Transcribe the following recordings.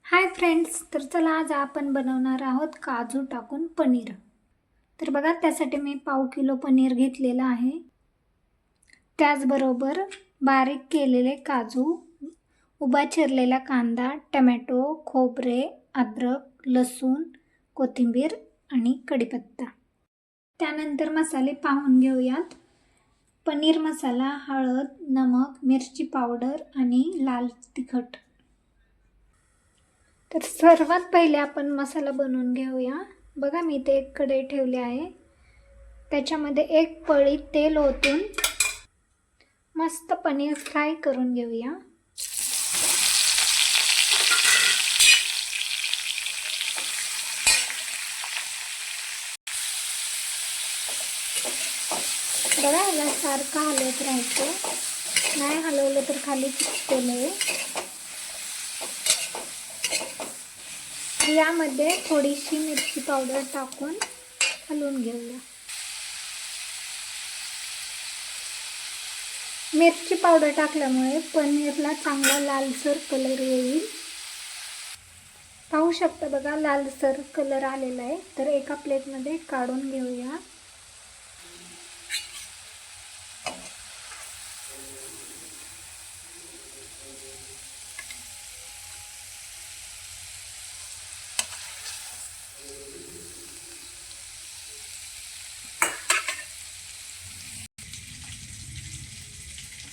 Hi friends, तर चला आज आपण बनवणार आहोत काजू टाकून पनीर. तर बघा, त्यासाठी मी पाव किलो पनीर घेतलेलं आहे. त्याचबरोबर बारीक केलेले काजू, उभा चिरलेला कांदा, टमॅटो, खोबरे, अद्रक, लसूण, कोथिंबीर आणि कढीपत्ता. त्यानंतर मसाले पाहून घेऊयात. पनीर मसाला, हळद, नमक, मिरची पावडर आणि लाल तिखट. तर सर्वात पहिले आपण मसाला बनवून घेऊया. बघा, मी ते एक कढई ठेवली आहे. त्याच्यामध्ये एक पळी तेल ओतून मस्त पनीर फ्राय करून घेऊया. बघा, याला सारखं हलवत राहायचं. नाही हलवलं तर खाली चिकटलंय. यामध्ये थोडीशी मिरची पावडर टाकून हलवून घेऊया. मिरची पावडर टाकल्यामुळे पनीरला चांगला लालसर कलर येईल. पाहू शकता बघा, लालसर कलर आलेला आहे. तर एका प्लेटमध्ये काढून घेऊया.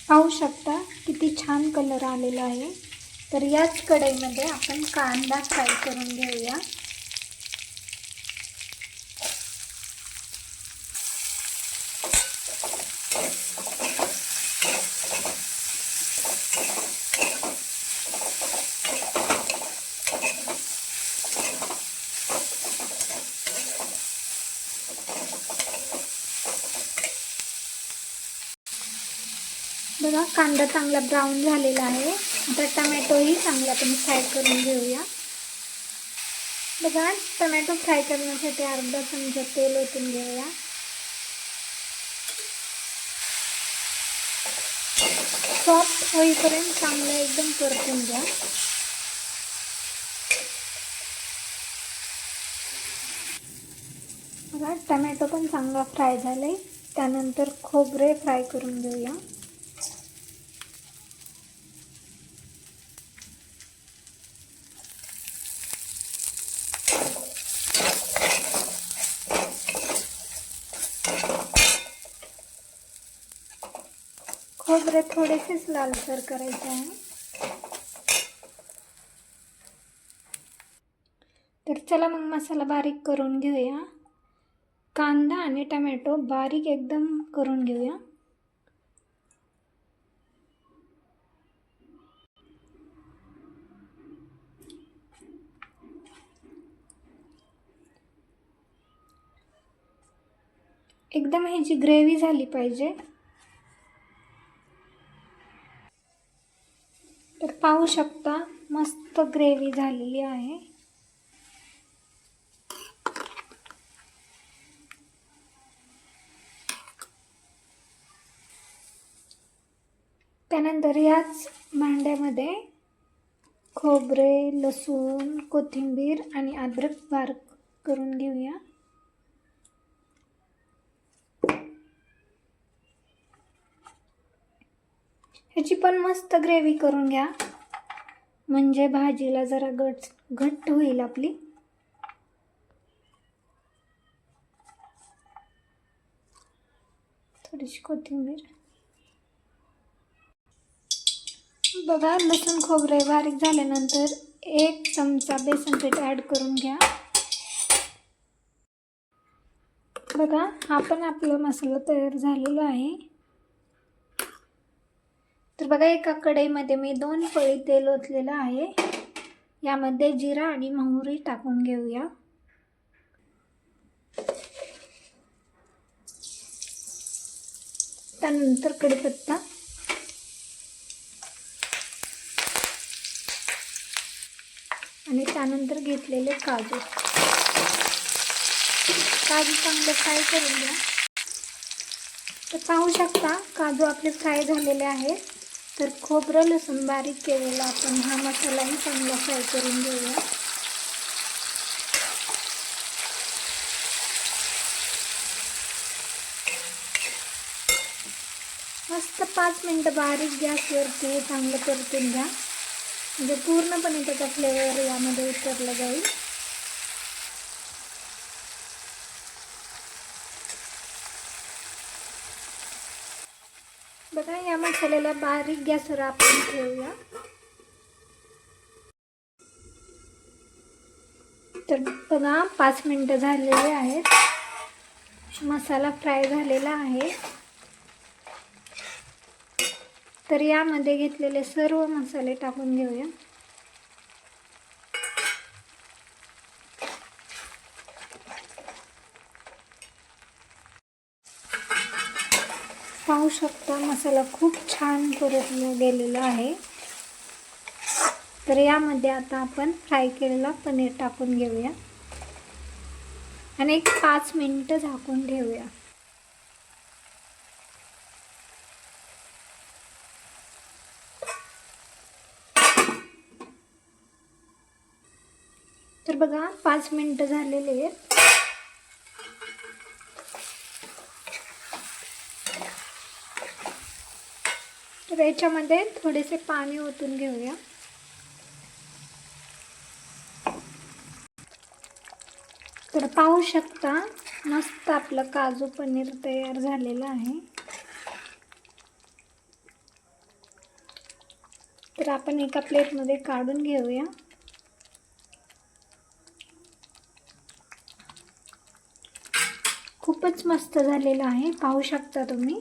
पाहू शकता किती छान कलर आलेला आहे. तर याच कढईमध्ये आपण कांदा फ्राय करून घेऊया. बघा, कांदा चांगला ब्राऊन झालेला आहे. आता टमॅटोही चांगला आपण फ्राय करून घेऊया. बघा, टमॅटो फ्राय करण्यासाठी अर्धा चमचा तेल ओतून घेऊया. सॉफ्ट होईपर्यंत चांगलं एकदम परतून घ्या. बघा, टमॅटो पण चांगला फ्राय झाले. त्यानंतर खोबरे फ्राय करून घेऊया. खोबरे थोडेसेच लालसर करायचे आहे. तर चला मग मसाला बारीक करून घेऊया. कांदा आणि टमॅटो बारीक एकदम करून घेऊया. एकदम ह्याची ग्रेव्ही झाली पाहिजे. तर पाहू शकता, मस्त ग्रेव्ही झालेली आहे. त्यानंतर याच भांड्यामध्ये खोबरे, लसूण, कोथिंबीर आणि अद्रक बारीक करून घेऊया. ह्याची पण मस्त ग्रेव्ही करून घ्या, म्हणजे भाजीला जरा घट्ट होईल आपली. थोडीशी कोथिंबीर. बघा, लसूण खोबरे बारीक झाल्यानंतर 1 चमचा बेसन पीठ ॲड करून घ्या. बघा, हा पण आपला मसाला तयार झालेला आहे. तर बघा, एका कढईमध्ये मी 2 पळी तेल ओतलेलं आहे. यामध्ये जिरा आणि मोहरी टाकून घेऊया. त्यानंतर कढीपत्ता आणि त्यानंतर घेतलेले काजू चांगले फ्राय करून घ्या. तर पाहू शकता, काजू आपले फ्राय झालेले आहेत. तर खोबरं लसूण बारीक केलेला आपण हा मसालाही चांगला फ्राय करून घेऊया. मस्त 5 मिनटं बारीक गॅसवरती चांगलं परतून घ्या, म्हणजे पूर्णपणे त्याचा फ्लेवर यामध्ये उतरला जाईल. बघा, या मसाल्याला बारीक गॅसवर आपण ठेवूया. तर बघा 5 मिनटं झालेली आहेत. मसाला फ्राय झालेला आहे. तर यामध्ये घेतलेले सर्व मसाले टाकून घेऊया. पाहू शकता मसाला खूप छान परतला गेलेला आहे. तर यामध्ये आता आपण फ्राय केलेला पनीर टाकून घेऊया आणि 5 मिनिटं झाकून ठेवूया. तर बघा 5 मिनिटं झालेले आहेत. तर याच्यामध्ये थोडेसे पाणी ओतून घेऊया. तर पाहू शकता मस्त आपलं काजू पनीर तयार झालेलं आहे. तर आपण एका प्लेटमध्ये काढून घेऊया. खूपच मस्त झालेलं आहे, पाहू शकता तुम्ही.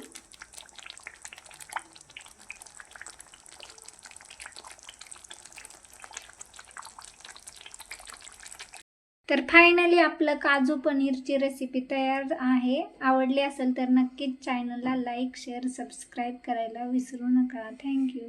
तर फायनली आपलं काजू पनीरची रेसिपी तयार आहे. आवडली असेल तर नक्कीच चॅनलला लाईक, शेअर, सबस्क्राईब करायला विसरू नका. थँक्यू.